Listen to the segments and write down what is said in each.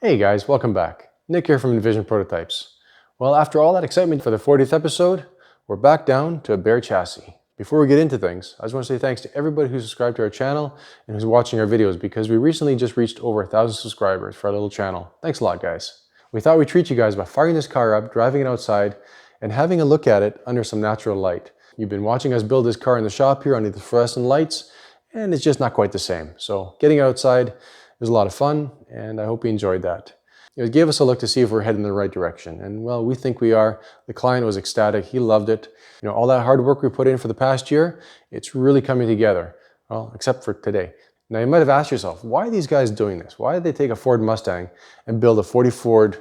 Hey guys, welcome back. Nick here from iNVision Prototypes. Well, after all that excitement for the 40th episode, we're back down to a bare chassis. Before we get into things, I just want to say thanks to everybody who's subscribed to our channel and who's watching our videos, because we recently just reached over 1,000 subscribers for our little channel. Thanks a lot, guys. We thought we'd treat you guys by firing this car up, driving it outside, and having a look at it under some natural light. You've been watching us build this car in the shop here under the fluorescent lights, and it's just not quite the same. So getting outside was a lot of fun, and I hope you enjoyed that. It gave us a look to see if we're heading in the right direction, and well, we think we are. The client was ecstatic. He loved it. You know, all that hard work we put in for the past year, it's really coming together. Well, except for today. Now, you might have asked yourself, why are these guys doing this? Why did they take a Ford Mustang and build a 40 Ford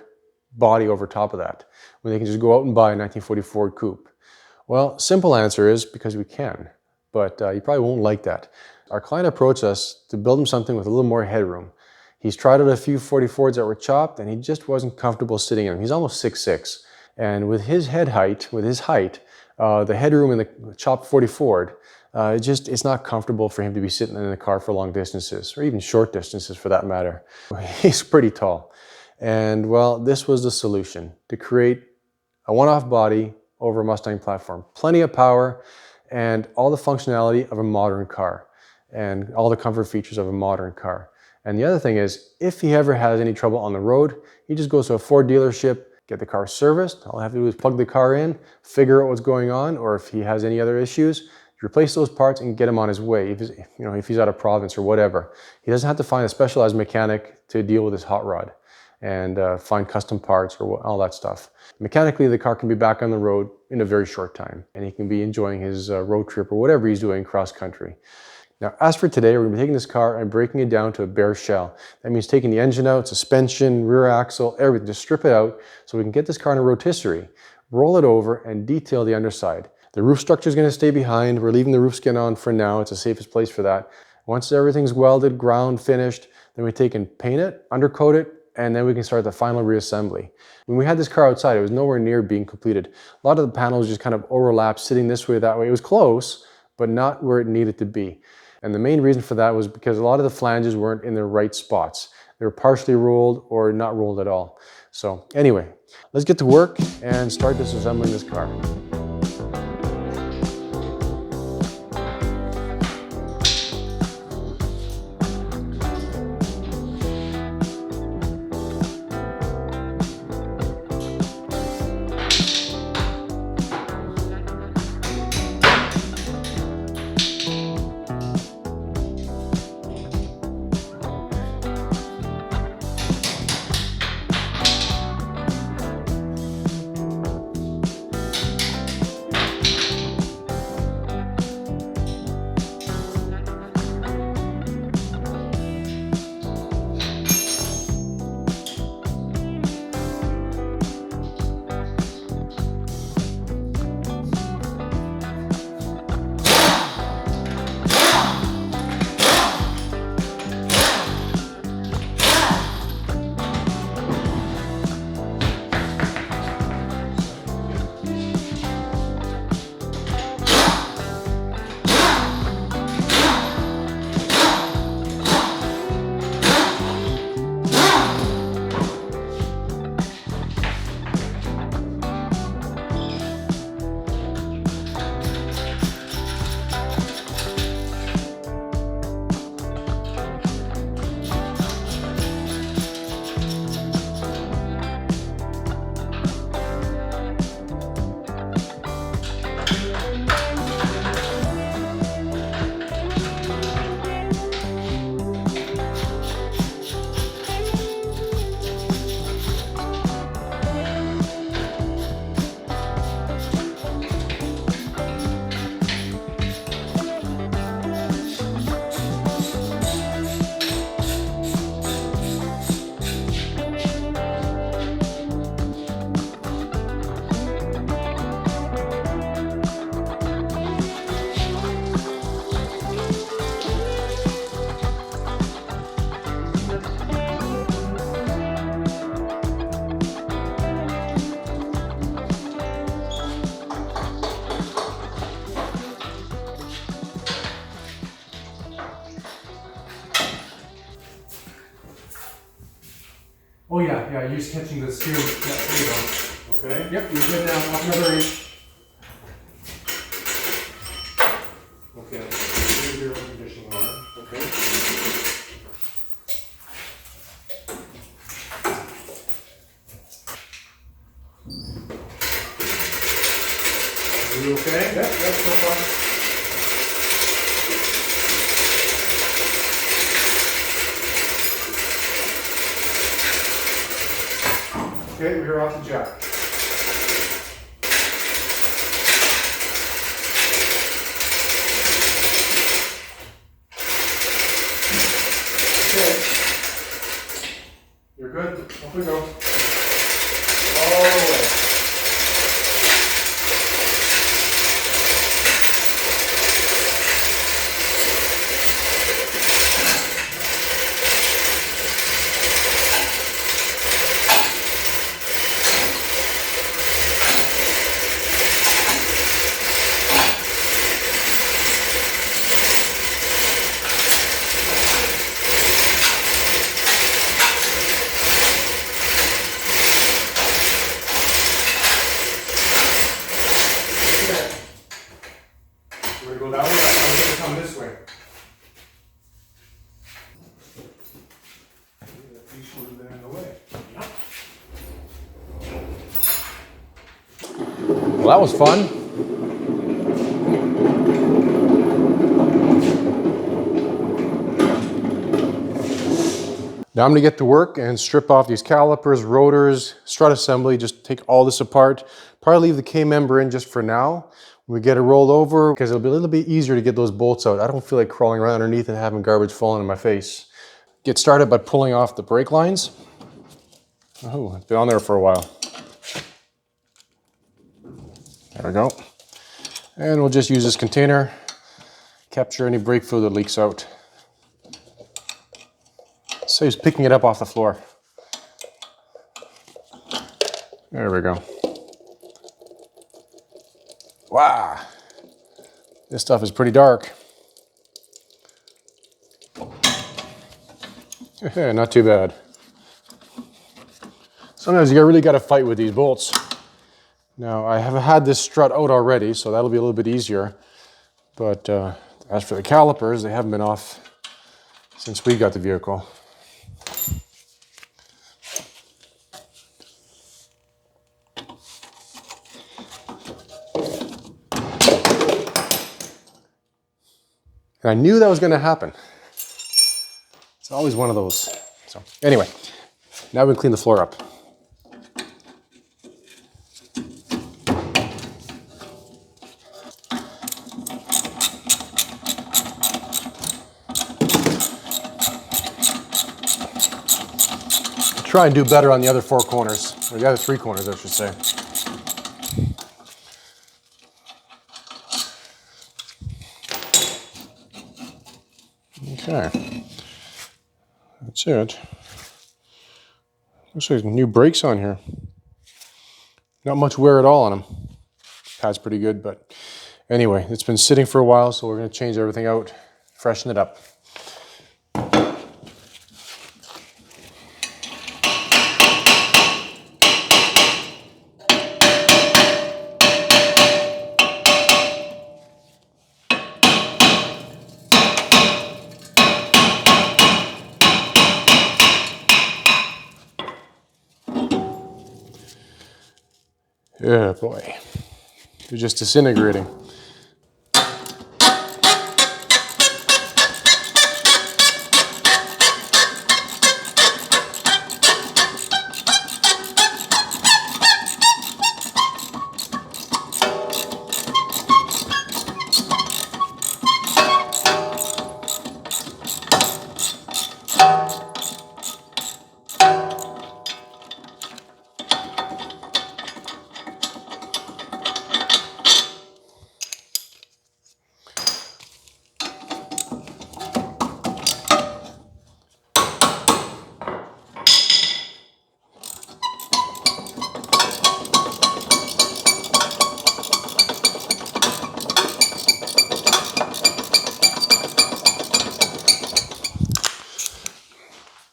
body over top of that, when they can just go out and buy a 1940 Ford Coupe? Well, simple answer is because we can, but you probably won't like that. Our client approached us to build him something with a little more headroom. He's tried out a few 40 Fords that were chopped, and he just wasn't comfortable sitting in them. He's almost 6'6", and with his head height, the headroom in the chopped 40 Ford, it's not comfortable for him to be sitting in the car for long distances, or even short distances for that matter. He's pretty tall. And well, this was the solution, to create a one-off body over a Mustang platform. Plenty of power and all the functionality of a modern car, and all the comfort features of a modern car. And the other thing is, if he ever has any trouble on the road, he just goes to a Ford dealership, get the car serviced. All I have to do is plug the car in, figure out what's going on, or if he has any other issues, replace those parts and get him on his way. If he's out of province or whatever, he doesn't have to find a specialized mechanic to deal with his hot rod and find custom parts or all that stuff. Mechanically, the car can be back on the road in a very short time, and he can be enjoying his road trip or whatever he's doing cross country. Now, as for today, we're going to be taking this car and breaking it down to a bare shell. That means taking the engine out, suspension, rear axle, everything, just strip it out so we can get this car in a rotisserie, roll it over, and detail the underside. The roof structure is going to stay behind. We're leaving the roof skin on for now. It's the safest place for that. Once everything's welded, ground, finished, then we take and paint it, undercoat it, and then we can start the final reassembly. When we had this car outside, it was nowhere near being completed. A lot of the panels just kind of overlapped, sitting this way, that way. It was close, but not where it needed to be. And the main reason for that was because a lot of the flanges weren't in the right spots. They were partially rolled or not rolled at all. So anyway, let's get to work and start disassembling this car. Oh yeah, you're just catching the steering. Yeah, there you go. Okay. Yep, you're good now. Up another inch. Okay. Here's your air conditioning on. Okay. Are you okay? Yep, that's so far. Okay, we're off the jack. Okay. You're good. Off we go. All the way. We're going to go that way, I'm going to come this way. These should have been in the way. Well, that was fun. Now I'm going to get to work and strip off these calipers, rotors, strut assembly, just take all this apart. Probably leave the K-member in just for now. When we get it rolled over, because it'll be a little bit easier to get those bolts out. I don't feel like crawling around underneath and having garbage falling in my face. Get started by pulling off the brake lines. Oh, it's been on there for a while. There we go. And we'll just use this container, capture any brake fluid that leaks out. Saves picking it up off the floor. There we go. Wow, this stuff is pretty dark. Not too bad. Sometimes you really got to fight with these bolts. Now I have had this strut out already, so that'll be a little bit easier. But as for the calipers, they haven't been off since we got the vehicle. And I knew that was going to happen. It's always one of those. So anyway, now we can clean the floor up. Try and do better on the other four corners, or the other three corners, I should say. Okay, that's it. Looks like new brakes on here. Not much wear at all on them. Pad's pretty good, but anyway, it's been sitting for a while, so we're going to change everything out, freshen it up. Yeah, boy, they're just disintegrating.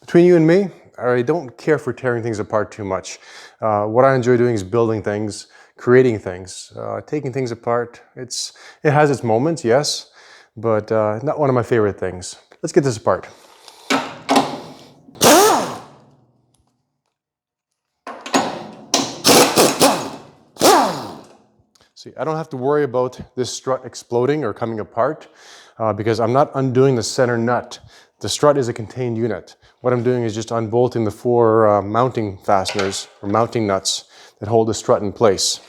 Between you and me, I don't care for tearing things apart too much. What I enjoy doing is building things, creating things, taking things apart. It has its moments, yes, but not one of my favorite things. Let's get this apart. See, I don't have to worry about this strut exploding or coming apart because I'm not undoing the center nut. The strut is a contained unit. What I'm doing is just unbolting the 4 mounting fasteners or mounting nuts that hold the strut in place.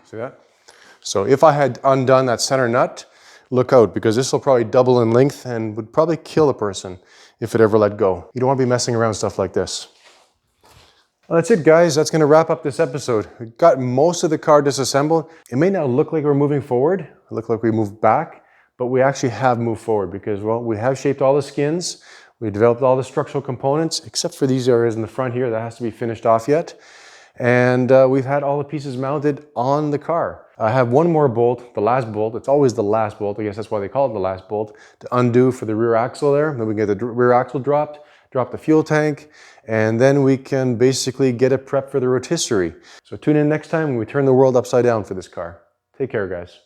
See that? So if I had undone that center nut, look out, because this will probably double in length and would probably kill a person if it ever let go. You don't want to be messing around with stuff like this. Well, that's it, guys. That's going to wrap up this episode. We got most of the car disassembled. It may not look like we're moving forward, it look like we moved back, but we actually have moved forward because, well, we have shaped all the skins, we developed all the structural components, except for these areas in the front here that has to be finished off yet. And we've had all the pieces mounted on the car. I have one more bolt, the last bolt. It's always the last bolt. I guess that's why they call it the last bolt, to undo for the rear axle there. Then we get the rear axle dropped, drop the fuel tank, and then we can basically get it prepped for the rotisserie. So tune in next time when we turn the world upside down for this car. Take care, guys.